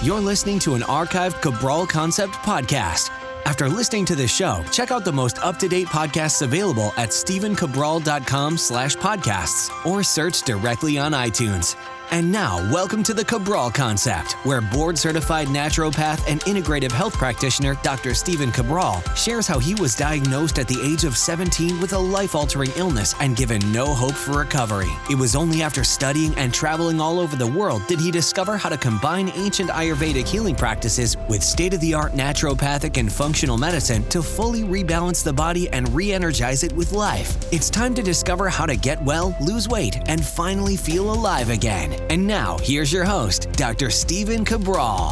You're listening to an archived Cabral Concept podcast. After listening to this show, check out the most up-to-date podcasts available at stephencabral.com/podcasts or search directly on iTunes. And now, welcome to the Cabral Concept, where board-certified naturopath and integrative health practitioner Dr. Stephen Cabral shares how he was diagnosed at the age of 17 with a life-altering illness and given no hope for recovery. It was only after studying and traveling all over the world did he discover how to combine ancient Ayurvedic healing practices with state-of-the-art naturopathic and functional medicine to fully rebalance the body and re-energize it with life. It's time to discover how to get well, lose weight, and finally feel alive again. And now, here's your host, Dr. Stephen Cabral.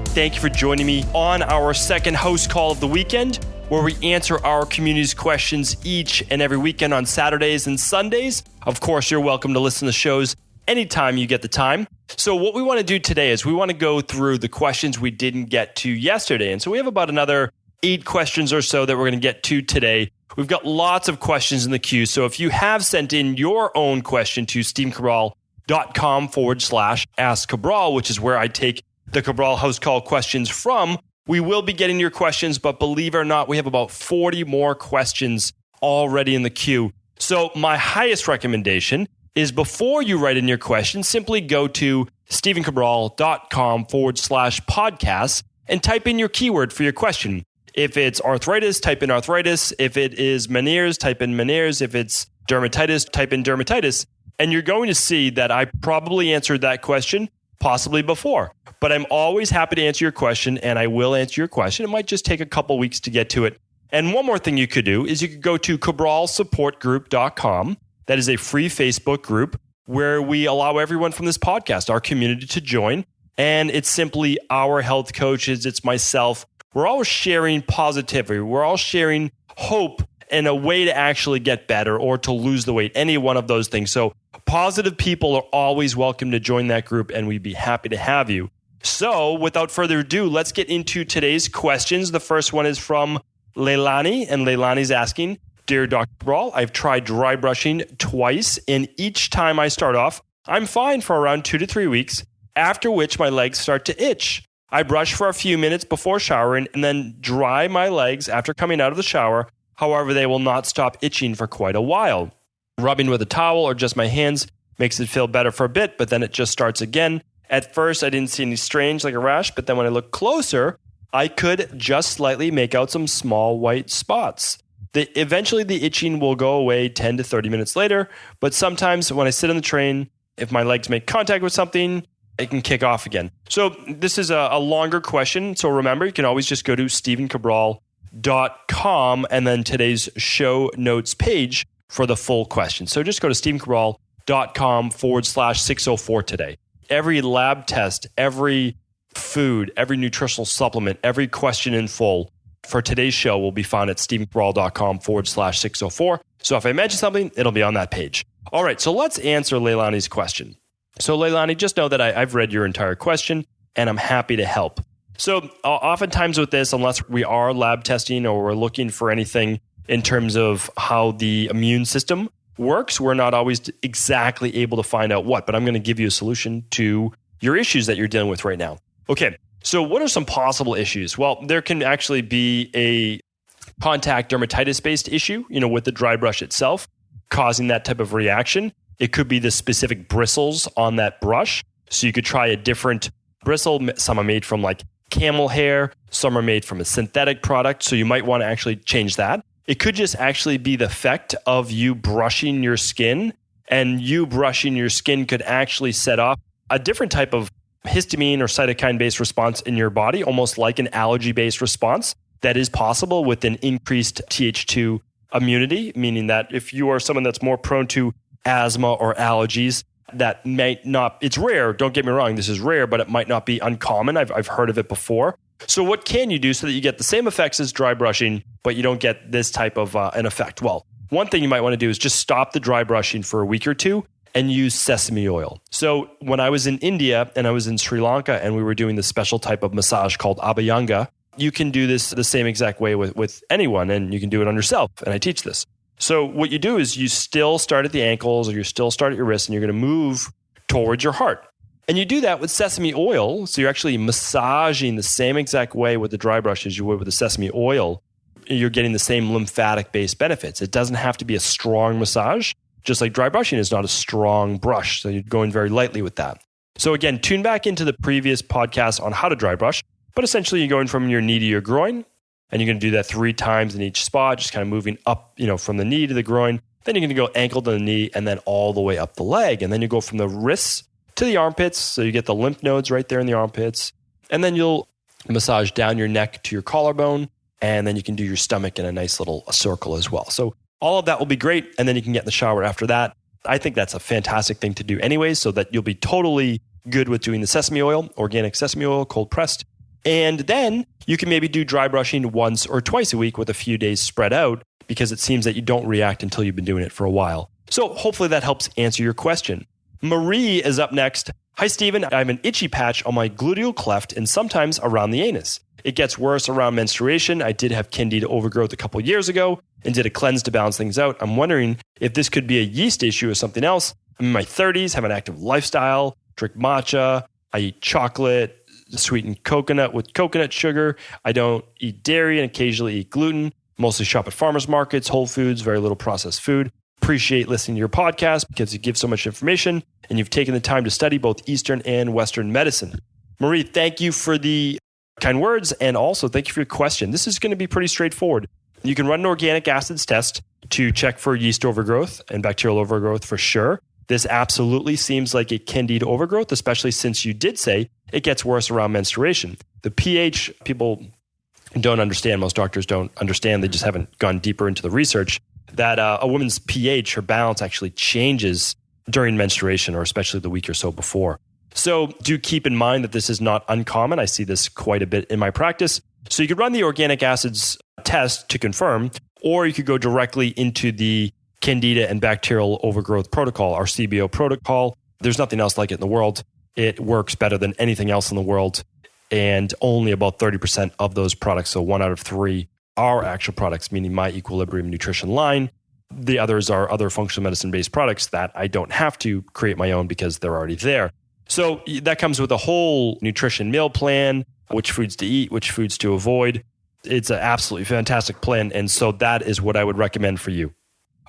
Thank you for joining me on our second house call of the weekend, where we answer our community's questions each and every weekend on Saturdays and Sundays. Of course, you're welcome to listen to shows anytime you get the time. So what we want to do today is we want to go through the questions we didn't get to yesterday. And so we have about another 8 questions or so that we're going to get to today. We've got lots of questions in the queue. So if you have sent in your own question to stephencabral.com/ask Cabral, which is where I take the Cabral House Call questions from, we will be getting your questions, but believe it or not, we have about 40 more questions already in the queue. So my highest recommendation is before you write in your question, simply go to stephencabral.com/podcasts and type in your keyword for your question. If it's arthritis, type in arthritis. If it is Meniere's, type in Meniere's. If it's dermatitis, type in dermatitis. And you're going to see that I probably answered that question possibly before. But I'm always happy to answer your question, and I will answer your question. It might just take a couple weeks to get to it. And one more thing you could do is you could go to cabralsupportgroup.com. That is a free Facebook group where we allow everyone from this podcast, our community, to join. And it's simply our health coaches. It's myself. We're all sharing positivity. We're all sharing hope and a way to actually get better or to lose the weight, any one of those things. So positive people are always welcome to join that group, and we'd be happy to have you. So without further ado, let's get into today's questions. The first one is from Leilani, and Leilani's asking, Dear Dr. Cabral, I've tried dry brushing twice, and each time I start off, I'm fine for around 2 to 3 weeks, after which my legs start to itch. I brush for a few minutes before showering and then dry my legs after coming out of the shower. However, they will not stop itching for quite a while. Rubbing with a towel or just my hands makes it feel better for a bit, but then it just starts again. At first, I didn't see any strange like a rash, but then when I looked closer, I could just slightly make out some small white spots. Eventually, the itching will go away 10 to 30 minutes later, but sometimes when I sit on the train, if my legs make contact with something, it can kick off again. So this is a longer question. So remember, you can always just go to stephencabral.com and then today's show notes page for the full question. So just go to stephencabral.com/604 today. Every lab test, every food, every nutritional supplement, every question in full for today's show will be found at stephencabral.com/604. So if I mention something, it'll be on that page. All right, so let's answer Leilani's question. So Leilani, just know that I've read your entire question and I'm happy to help. So oftentimes with this, unless we are lab testing or we're looking for anything in terms of how the immune system works, we're not always exactly able to find out what, but I'm going to give you a solution to your issues that you're dealing with right now. Okay, so what are some possible issues? Well, there can actually be a contact dermatitis-based issue, with the dry brush itself, causing that type of reaction. It could be the specific bristles on that brush. So you could try a different bristle. Some are made from like camel hair. Some are made from a synthetic product. So you might want to actually change that. It could just actually be the effect of you brushing your skin, and you brushing your skin could actually set off a different type of histamine or cytokine-based response in your body, almost like an allergy-based response that is possible with an increased Th2 immunity, meaning that if you are someone that's more prone to asthma or allergies, that might not, it's rare, don't get me wrong, this is rare, but it might not be uncommon. I've heard of it before. So what can you do so that you get the same effects as dry brushing, but you don't get this type of an effect? Well, one thing you might want to do is just stop the dry brushing for a week or two and use sesame oil. So when I was in India and I was in Sri Lanka and we were doing this special type of massage called Abhyanga, you can do this the same exact way with anyone, and you can do it on yourself. And I teach this. So what you do is you still start at the ankles or you still start at your wrists, and you're going to move towards your heart. And you do that with sesame oil. So you're actually massaging the same exact way with the dry brush as you would with the sesame oil. You're getting the same lymphatic-based benefits. It doesn't have to be a strong massage, just like dry brushing is not a strong brush. So you're going very lightly with that. So again, tune back into the previous podcast on how to dry brush, but essentially you're going from your knee to your groin, and you're going to do that 3 times in each spot, just kind of moving up, from the knee to the groin. Then you're going to go ankle to the knee and then all the way up the leg. And then you go from the wrists to the armpits. So you get the lymph nodes right there in the armpits. And then you'll massage down your neck to your collarbone. And then you can do your stomach in a nice little circle as well. So all of that will be great. And then you can get in the shower after that. I think that's a fantastic thing to do anyways, so that you'll be totally good with doing the sesame oil, organic sesame oil, cold pressed. And then you can maybe do dry brushing once or twice a week with a few days spread out, because it seems that you don't react until you've been doing it for a while. So hopefully that helps answer your question. Marie is up next. Hi, Stephen. I have an itchy patch on my gluteal cleft and sometimes around the anus. It gets worse around menstruation. I did have candida overgrowth a couple years ago and did a cleanse to balance things out. I'm wondering if this could be a yeast issue or something else. I'm in my 30s, have an active lifestyle, drink matcha, I eat chocolate, sweetened coconut with coconut sugar. I don't eat dairy and occasionally eat gluten. Mostly shop at farmers markets, Whole Foods, very little processed food. Appreciate listening to your podcast because you give so much information and you've taken the time to study both Eastern and Western medicine. Marie, thank you for the kind words, and also thank you for your question. This is going to be pretty straightforward. You can run an organic acids test to check for yeast overgrowth and bacterial overgrowth for sure. This absolutely seems like a candida overgrowth, especially since you did say it gets worse around menstruation. The pH, people don't understand, most doctors don't understand, they just haven't gone deeper into the research, that a woman's pH, her balance actually changes during menstruation, or especially the week or so before. So do keep in mind that this is not uncommon. I see this quite a bit in my practice. So you could run the organic acids test to confirm, or you could go directly into the Candida and Bacterial Overgrowth Protocol, our CBO protocol. There's nothing else like it in the world. It works better than anything else in the world. And only about 30% of those products, so 1 out of 3, are actual products, meaning my Equilibrium nutrition line. The others are other functional medicine-based products that I don't have to create my own because they're already there. So that comes with a whole nutrition meal plan, which foods to eat, which foods to avoid. It's an absolutely fantastic plan. And so that is what I would recommend for you.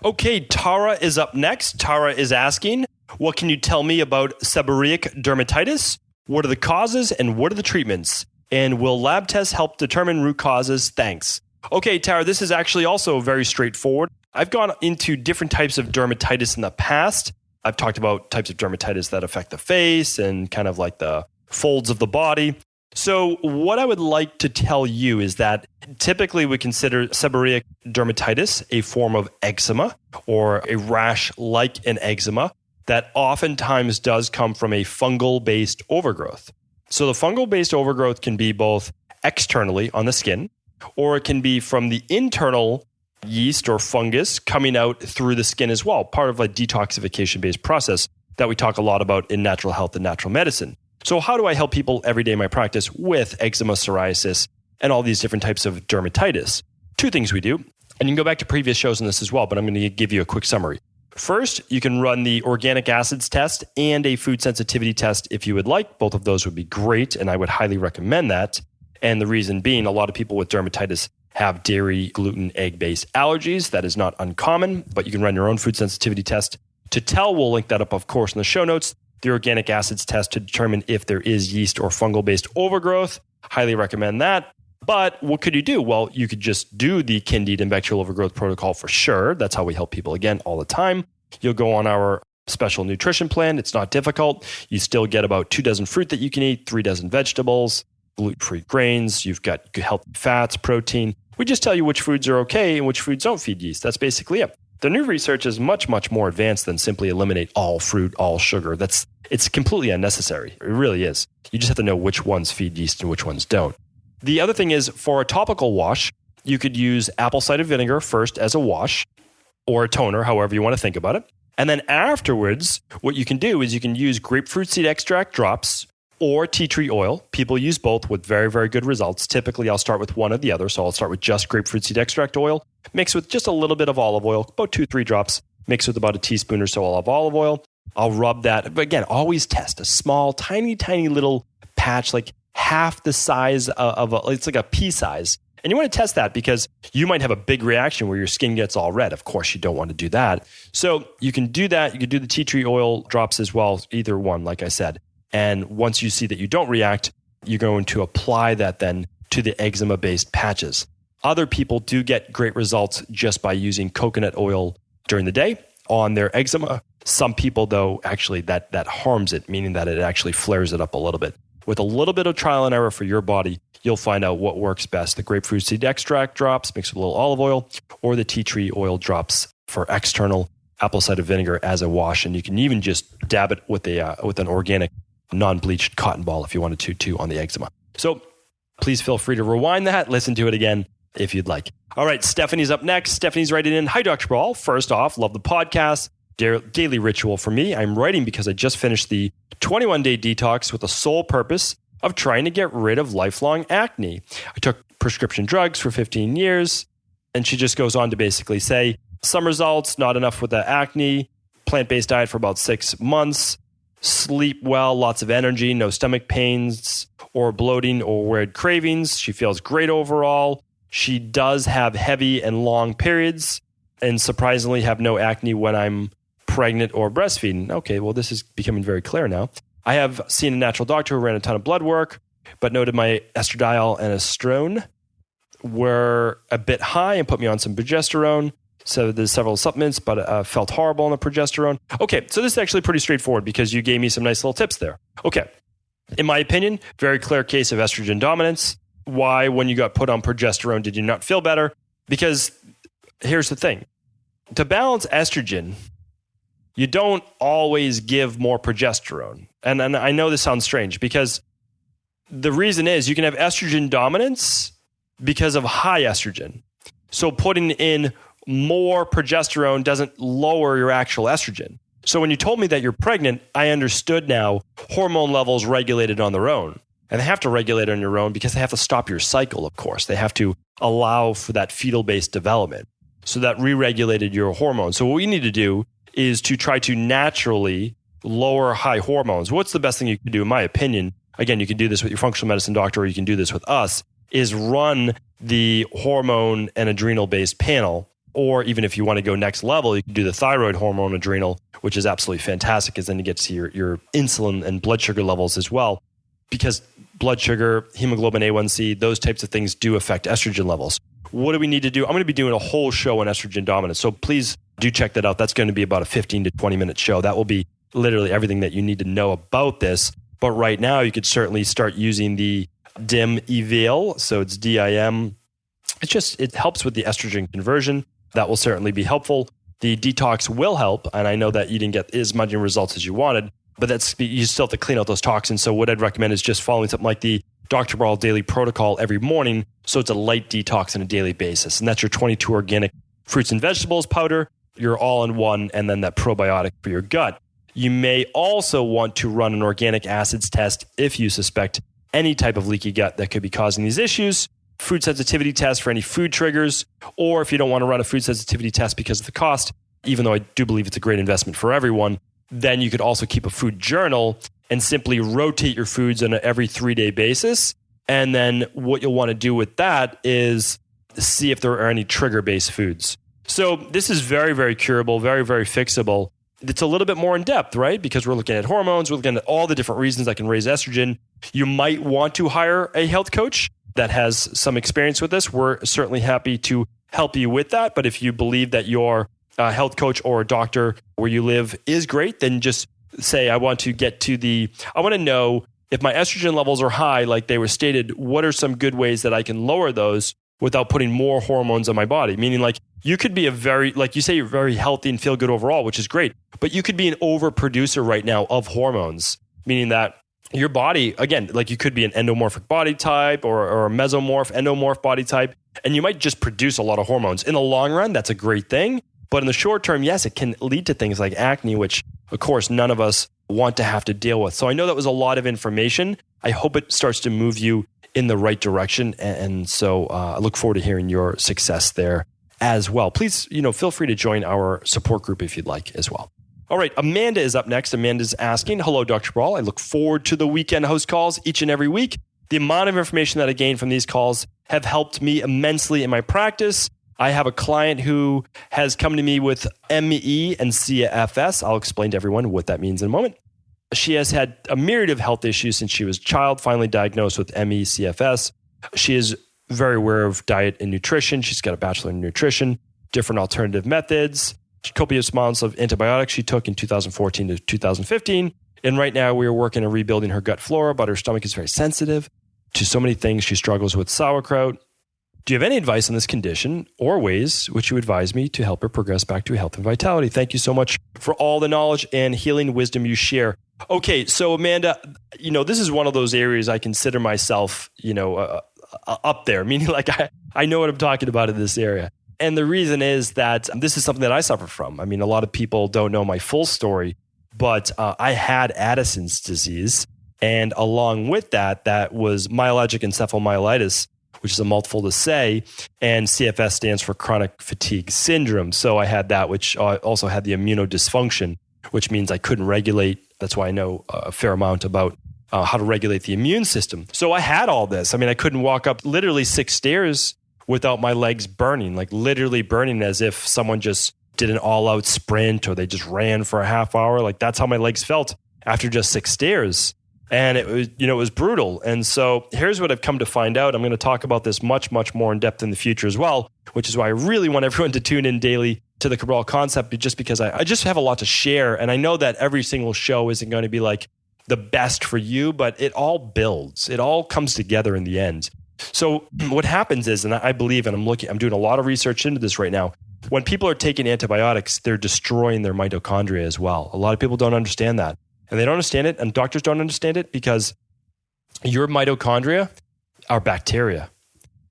Okay, Tara is up next. Tara is asking, what can you tell me about seborrheic dermatitis? What are the causes and what are the treatments? And will lab tests help determine root causes? Thanks. Okay, Tara, this is actually also very straightforward. I've gone into different types of dermatitis in the past. I've talked about types of dermatitis that affect the face and kind of like the folds of the body. So what I would like to tell you is that typically we consider seborrheic dermatitis a form of eczema or a rash like an eczema that oftentimes does come from a fungal-based overgrowth. So the fungal-based overgrowth can be both externally on the skin, or it can be from the internal yeast or fungus coming out through the skin as well, part of a detoxification-based process that we talk a lot about in natural health and natural medicine. So how do I help people every day in my practice with eczema, psoriasis, and all these different types of dermatitis? 2 things we do, and you can go back to previous shows on this as well, but I'm going to give you a quick summary. First, you can run the organic acids test and a food sensitivity test if you would like. Both of those would be great, and I would highly recommend that. And the reason being, a lot of people with dermatitis have dairy, gluten, egg-based allergies. That is not uncommon, but you can run your own food sensitivity test to tell. We'll link that up, of course, in the show notes. The organic acids test to determine if there is yeast or fungal-based overgrowth. Highly recommend that. But what could you do? Well, you could just do the Candida and Bacterial Overgrowth Protocol for sure. That's how we help people, again, all the time. You'll go on our special nutrition plan. It's not difficult. You still get about 2 dozen fruit that you can eat, 3 dozen vegetables, gluten-free grains. You've got good healthy fats, protein. We just tell you which foods are okay and which foods don't feed yeast. That's basically it. The new research is much, much more advanced than simply eliminate all fruit, all sugar. It's completely unnecessary. It really is. You just have to know which ones feed yeast and which ones don't. The other thing is, for a topical wash, you could use apple cider vinegar first as a wash or a toner, however you want to think about it. And then afterwards, what you can do is you can use grapefruit seed extract drops or tea tree oil. People use both with very, very good results. Typically, I'll start with one or the other. So I'll start with just grapefruit seed extract oil, mix with just a little bit of olive oil, about 2-3 drops, mix with about a teaspoon or so of olive oil. I'll rub that. But again, always test a small, tiny, tiny little patch, like half the size it's like a pea size. And you want to test that because you might have a big reaction where your skin gets all red. Of course, you don't want to do that. So you can do that. You can do the tea tree oil drops as well, either one, like I said. And once you see that you don't react, you're going to apply that then to the eczema-based patches. Other people do get great results just by using coconut oil during the day on their eczema. Some people, though, actually that harms it, meaning that it actually flares it up a little bit. With a little bit of trial and error for your body, you'll find out what works best. The grapefruit seed extract drops mixed with a little olive oil, or the tea tree oil drops for external apple cider vinegar as a wash. And you can even just dab it with an organic, non-bleached cotton ball if you wanted to on the eczema. So please feel free to rewind that, listen to it again if you'd like. All right, Stephanie's up next. Stephanie's writing in, "Hi, Dr. Cabral. First off, love the podcast. Daily ritual for me. I'm writing because I just finished the 21-day detox with the sole purpose of trying to get rid of lifelong acne. I took prescription drugs for 15 years." And she just goes on to basically say, "Some results, not enough with the acne, plant-based diet for about 6 months, sleep well, lots of energy, no stomach pains or bloating or weird cravings. She feels great overall. She does have heavy and long periods and surprisingly have no acne when I'm pregnant or breastfeeding." Okay, well, this is becoming very clear now. "I have seen a natural doctor who ran a ton of blood work, but noted my estradiol and estrone were a bit high and put me on some progesterone. So there's several supplements, but felt horrible on the progesterone." Okay, so this is actually pretty straightforward because you gave me some nice little tips there. Okay, in my opinion, very clear case of estrogen dominance. Why, when you got put on progesterone, did you not feel better? Because here's the thing. To balance estrogen, you don't always give more progesterone. And I know this sounds strange because the reason is you can have estrogen dominance because of high estrogen. So putting in more progesterone doesn't lower your actual estrogen. So when you told me that you're pregnant, I understood now hormone levels regulated on their own. And they have to regulate on your own because they have to stop your cycle, of course. They have to allow for that fetal-based development. So that re-regulated your hormones. So what we need to do is to try to naturally lower high hormones. What's the best thing you can do, in my opinion? Again, you can do this with your functional medicine doctor, or you can do this with us, is run the hormone and adrenal-based panel. Or even if you want to go next level, you can do the thyroid hormone adrenal, which is absolutely fantastic, because then you get to your insulin and blood sugar levels as well. Because blood sugar, hemoglobin A1C, those types of things do affect estrogen levels. What do we need to do? I'm going to be doing a whole show on estrogen dominance. So please do check that out. That's going to be about a 15 to 20 minute show. That will be literally everything that you need to know about this. But right now, you could certainly start using the DIM Evail. So it's DIM. It helps with the estrogen conversion. That will certainly be helpful. The detox will help. And I know that you didn't get as much results as you wanted, but you still have to clean out those toxins. So what I'd recommend is just following something like the Dr. Cabral daily protocol every morning. So it's a light detox on a daily basis. And that's your 22 organic fruits and vegetables powder, your all-in-one, and then that probiotic for your gut. You may also want to run an organic acids test if you suspect any type of leaky gut that could be causing these issues. Food sensitivity test for any food triggers, or if you don't want to run a food sensitivity test because of the cost, even though I do believe it's a great investment for everyone, then you could also keep a food journal and simply rotate your foods on an every 3-day basis. And then what you'll want to do with that is see if there are any trigger-based foods. So this is very, very curable, very, very fixable. It's a little bit more in depth, right? Because we're looking at hormones, we're looking at all the different reasons that can raise estrogen. You might want to hire a health coach that has some experience with this. We're certainly happy to help you with that. But if you believe that your health coach or a doctor where you live is great, then just say, I want to know if my estrogen levels are high, like they were stated, what are some good ways that I can lower those without putting more hormones on my body? Meaning, like, you could be like you say, you're very healthy and feel good overall, which is great, but you could be an overproducer right now of hormones, meaning that your body, again, like you could be an endomorphic body type or a mesomorph, endomorph body type, and you might just produce a lot of hormones. In the long run, that's a great thing. But in the short term, yes, it can lead to things like acne, which, of course, none of us want to have to deal with. So I know that was a lot of information. I hope it starts to move you in the right direction. And so I look forward to hearing your success there as well. Please, feel free to join our support group if you'd like as well. All right, Amanda is up next. Amanda's asking, hello, Dr. Cabral. I look forward to the weekend house calls each and every week. The amount of information that I gain from these calls have helped me immensely in my practice. I have a client who has come to me with ME and CFS. I'll explain to everyone what that means in a moment. She has had a myriad of health issues since she was a child, finally diagnosed with ME, CFS. She is very aware of diet and nutrition. She's got a bachelor in nutrition, different alternative methods, copious amounts of antibiotics she took in 2014 to 2015. And right now we are working on rebuilding her gut flora, but her stomach is very sensitive to so many things. She struggles with sauerkraut. Do you have any advice on this condition or ways which you advise me to help her progress back to health and vitality? Thank you so much for all the knowledge and healing wisdom you share. Okay, so Amanda, this is one of those areas I consider myself, up there, meaning like I know what I'm talking about in this area. And the reason is that this is something that I suffer from. I mean, a lot of people don't know my full story, but I had Addison's disease. And along with that was myalgic encephalomyelitis, which is a mouthful to say. And CFS stands for chronic fatigue syndrome. So I had that, which also had the immunodysfunction, which means I couldn't regulate. That's why I know a fair amount about how to regulate the immune system. So I had all this. I mean, I couldn't walk up literally 6 stairs without my legs burning, like literally burning as if someone just did an all-out sprint or they just ran for a half hour. Like that's how my legs felt after just 6 stairs. And it was, it was brutal. And so here's what I've come to find out. I'm going to talk about this much, much more in depth in the future as well, which is why I really want everyone to tune in daily to the Cabral concept, just because I just have a lot to share. And I know that every single show isn't going to be like the best for you, but it all builds. It all comes together in the end. So what happens is, and I believe, and I'm doing a lot of research into this right now, when people are taking antibiotics, they're destroying their mitochondria as well. A lot of people don't understand that. And they don't understand it, and doctors don't understand it because your mitochondria are bacteria.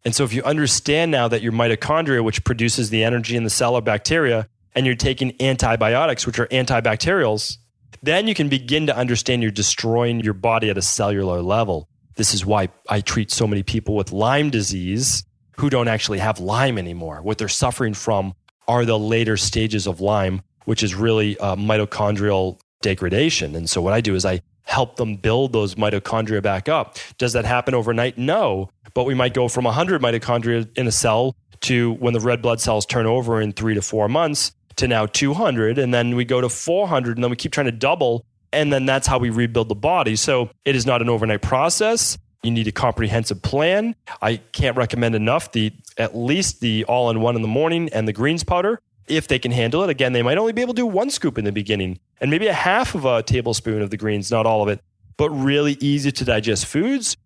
And so if you understand now that your mitochondria, which produces the energy in the cell, are bacteria, and you're taking antibiotics, which are antibacterials, then you can begin to understand you're destroying your body at a cellular level. This is why I treat so many people with Lyme disease who don't actually have Lyme anymore. What they're suffering from are the later stages of Lyme, which is really mitochondrial degradation. And so what I do is I help them build those mitochondria back up. Does that happen overnight? No. But we might go from 100 mitochondria in a cell to, when the red blood cells turn over in 3 to 4 months, to now 200. And then we go to 400, and then we keep trying to double. And then that's how we rebuild the body. So it is not an overnight process. You need a comprehensive plan. I can't recommend enough at least the all-in-one in the morning and the greens powder, if they can handle it. Again, they might only be able to do 1 scoop in the beginning and maybe a half of a tablespoon of the greens, not all of it, but really easy to digest foods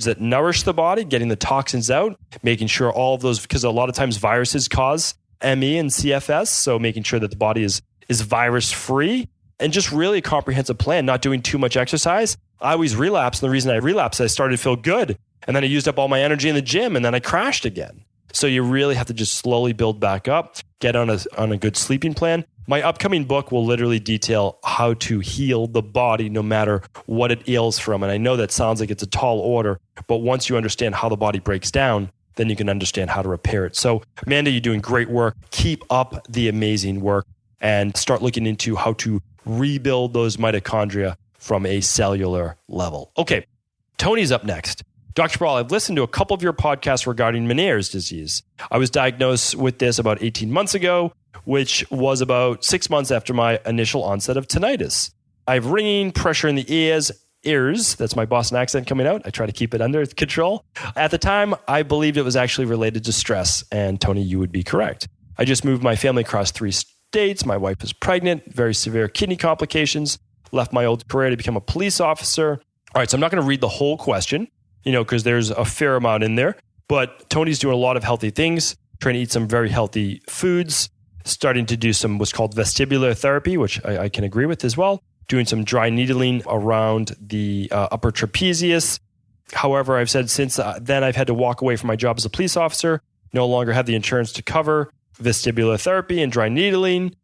that nourish the body, getting the toxins out, making sure all of those, because a lot of times viruses cause ME and CFS. So making sure that the body is virus-free. And just really a comprehensive plan, not doing too much exercise. I always relapse. And the reason I relapsed, I started to feel good. And then I used up all my energy in the gym, and then I crashed again. So you really have to just slowly build back up, get on a good sleeping plan. My upcoming book will literally detail how to heal the body no matter what it ails from. And I know that sounds like it's a tall order, but once you understand how the body breaks down, then you can understand how to repair it. So Amanda, you're doing great work. Keep up the amazing work and start looking into how to rebuild those mitochondria from a cellular level. Okay, Tony's up next. Dr. Cabral, I've listened to a couple of your podcasts regarding Meniere's disease. I was diagnosed with this about 18 months ago, which was about 6 months after my initial onset of tinnitus. I have ringing, pressure in the ears. That's my Boston accent coming out. I try to keep it under control. At the time, I believed it was actually related to stress. And Tony, you would be correct. I just moved my family across 3 states. My wife was pregnant, very severe kidney complications, left my old career to become a police officer. All right, so I'm not going to read the whole question, because there's a fair amount in there. But Tony's doing a lot of healthy things, trying to eat some very healthy foods, starting to do some what's called vestibular therapy, which I can agree with as well, doing some dry needling around the upper trapezius. However, I've said since then I've had to walk away from my job as a police officer, no longer have the insurance to cover vestibular therapy and dry needling.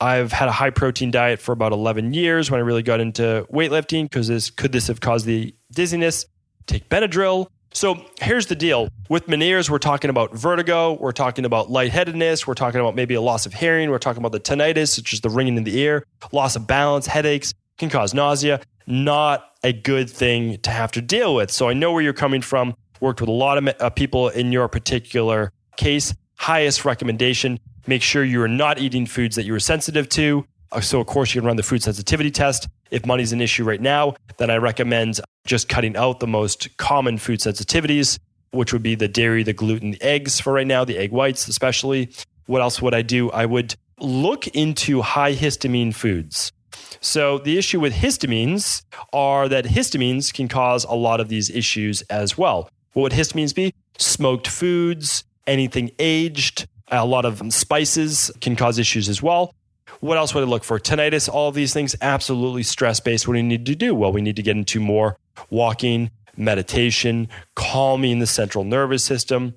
I've had a high protein diet for about 11 years when I really got into weightlifting because could this have caused the dizziness? Take Benadryl. So here's the deal. With Meniere's, we're talking about vertigo. We're talking about lightheadedness. We're talking about maybe a loss of hearing. We're talking about the tinnitus, which is the ringing in the ear, loss of balance, headaches, can cause nausea. Not a good thing to have to deal with. So I know where you're coming from. Worked with a lot of people in your particular case. Highest recommendation, make sure you are not eating foods that you are sensitive to. So, of course, you can run the food sensitivity test. If money's an issue right now, then I recommend just cutting out the most common food sensitivities, which would be the dairy, the gluten, the eggs for right now, the egg whites especially. What else would I do? I would look into high histamine foods. So the issue with histamines are that histamines can cause a lot of these issues as well. What would histamines be? Smoked foods, anything aged, a lot of spices can cause issues as well. What else would I look for? Tinnitus, all of these things, absolutely stress-based. What do you need to do? Well, we need to get into more walking, meditation, calming the central nervous system.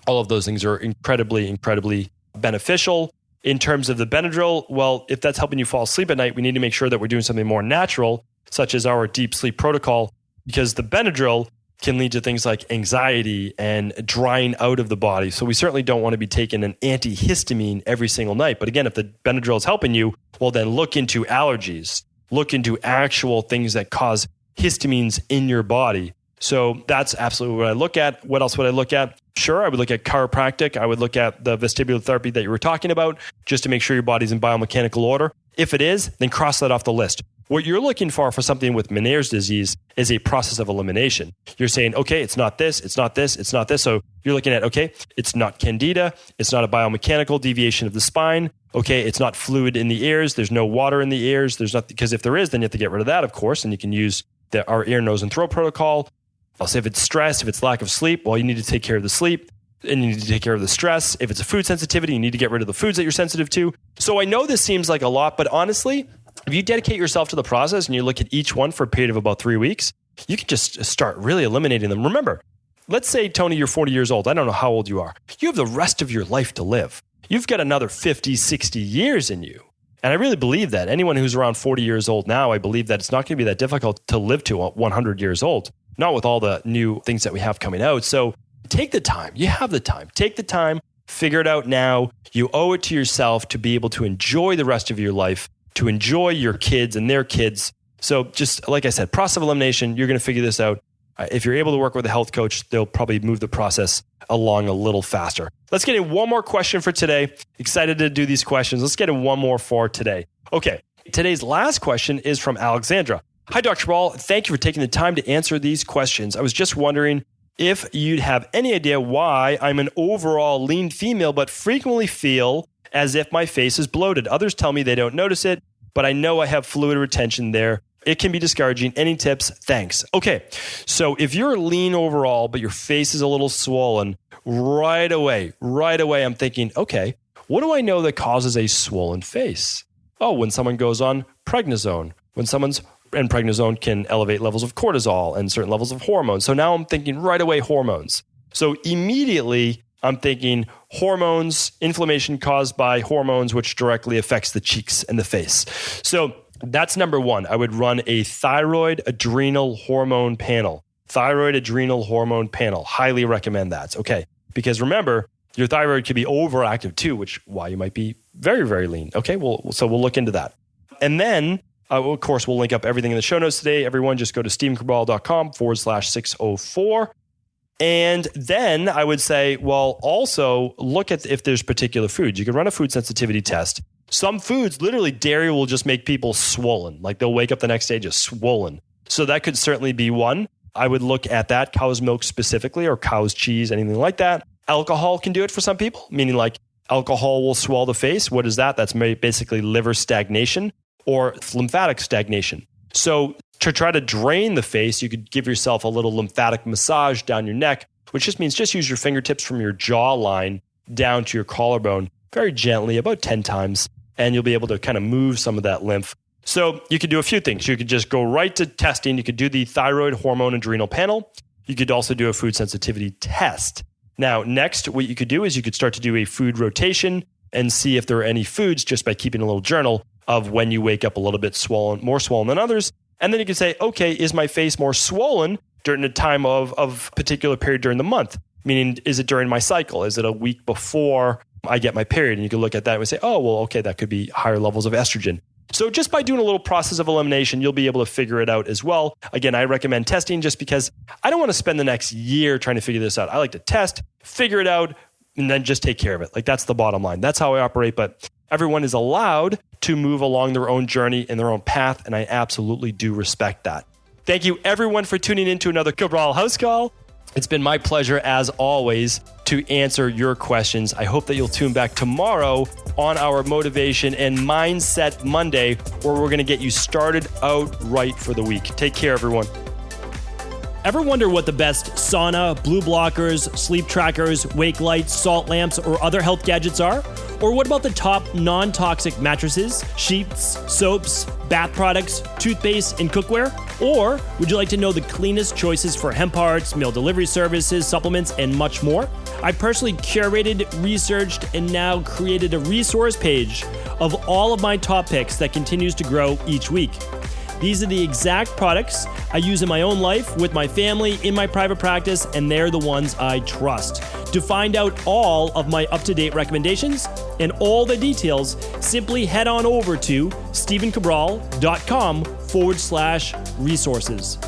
All of those things are incredibly, incredibly beneficial. In terms of the Benadryl, well, if that's helping you fall asleep at night, we need to make sure that we're doing something more natural, such as our deep sleep protocol, because the Benadryl can lead to things like anxiety and drying out of the body. So we certainly don't want to be taking an antihistamine every single night. But again, if the Benadryl is helping you, well, then look into allergies, look into actual things that cause histamines in your body. So that's absolutely what I look at. What else would I look at? Sure, I would look at chiropractic. I would look at the vestibular therapy that you were talking about, just to make sure your body's in biomechanical order. If it is, then cross that off the list. What you're looking for something with Meniere's disease is a process of elimination. You're saying, okay, it's not this, it's not this, it's not this. So you're looking at, okay, it's not candida, it's not a biomechanical deviation of the spine. Okay, it's not fluid in the ears, there's no water in the ears, there's not, because if there is, then you have to get rid of that, of course, and you can use our ear, nose, and throat protocol. I'll say if it's stress, if it's lack of sleep, well, you need to take care of the sleep and you need to take care of the stress. If it's a food sensitivity, you need to get rid of the foods that you're sensitive to. So I know this seems like a lot, but honestly, if you dedicate yourself to the process and you look at each one for a period of about 3 weeks, you can just start really eliminating them. Remember, let's say, Tony, you're 40 years old. I don't know how old you are. You have the rest of your life to live. You've got another 50, 60 years in you. And I really believe that. Anyone who's around 40 years old now, I believe that it's not going to be that difficult to live to 100 years old, not with all the new things that we have coming out. So take the time. You have the time. Take the time. Figure it out now. You owe it to yourself to be able to enjoy the rest of your life, to enjoy your kids and their kids. So just like I said, process of elimination, you're going to figure this out. If you're able to work with a health coach, they'll probably move the process along a little faster. Let's get in one more question for today. Excited to do these questions. Let's get in one more for today. Okay. Today's last question is from Alexandra. Hi, Dr. Cabral. Thank you for taking the time to answer these questions. I was just wondering if you'd have any idea why I'm an overall lean female, but frequently feel as if my face is bloated. Others tell me they don't notice it, but I know I have fluid retention there. It can be discouraging. Any tips? Thanks. Okay. So if you're lean overall, but your face is a little swollen, right away, I'm thinking, okay, what do I know that causes a swollen face? Oh, when someone goes on prednisone, and prednisone can elevate levels of cortisol and certain levels of hormones. So now I'm thinking right away hormones. So immediately I'm thinking hormones, inflammation caused by hormones, which directly affects the cheeks and the face. So that's number one. I would run a thyroid adrenal hormone panel. Thyroid adrenal hormone panel. Highly recommend that. Okay. Because remember, your thyroid could be overactive too, which why you might be very, very lean. Okay. So we'll look into that. And then, of course, we'll link up everything in the show notes today. Everyone just go to stephencabral.com/604. And then I would say, well, also look at if there's particular foods. You can run a food sensitivity test. Some foods, literally dairy will just make people swollen. Like they'll wake up the next day just swollen. So that could certainly be one. I would look at that, cow's milk specifically, or cow's cheese, anything like that. Alcohol can do it for some people, meaning like alcohol will swell the face. What is that? That's basically liver stagnation or lymphatic stagnation. So to try to drain the face, you could give yourself a little lymphatic massage down your neck, which just means just use your fingertips from your jawline down to your collarbone very gently, about 10 times, and you'll be able to kind of move some of that lymph. So you could do a few things. You could just go right to testing. You could do the thyroid hormone adrenal panel. You could also do a food sensitivity test. Now, next, what you could do is you could start to do a food rotation and see if there are any foods just by keeping a little journal of when you wake up a little bit swollen, more swollen than others. And then you can say, okay, is my face more swollen during a time of particular period during the month. Meaning, is it during my cycle? Is it a week before I get my period? And you can look at that and say, oh, well, okay, that could be higher levels of estrogen. So just by doing a little process of elimination, you'll be able to figure it out as well. Again, I recommend testing just because I don't want to spend the next year trying to figure this out. I like to test, figure it out, and then just take care of it. Like, that's the bottom line. That's how I operate. But everyone is allowed to move along their own journey and their own path. And I absolutely do respect that. Thank you, everyone, for tuning in to another Cabral House Call. It's been my pleasure, as always, to answer your questions. I hope that you'll tune back tomorrow on our Motivation and Mindset Monday, where we're going to get you started out right for the week. Take care, everyone. Ever wonder what the best sauna, blue blockers, sleep trackers, wake lights, salt lamps, or other health gadgets are? Or what about the top non-toxic mattresses, sheets, soaps, bath products, toothpaste, and cookware? Or would you like to know the cleanest choices for hemp parts, meal delivery services, supplements, and much more? I personally curated, researched, and now created a resource page of all of my top picks that continues to grow each week. These are the exact products I use in my own life, with my family, in my private practice, and they're the ones I trust. To find out all of my up-to-date recommendations and all the details, simply head on over to StephenCabral.com/resources.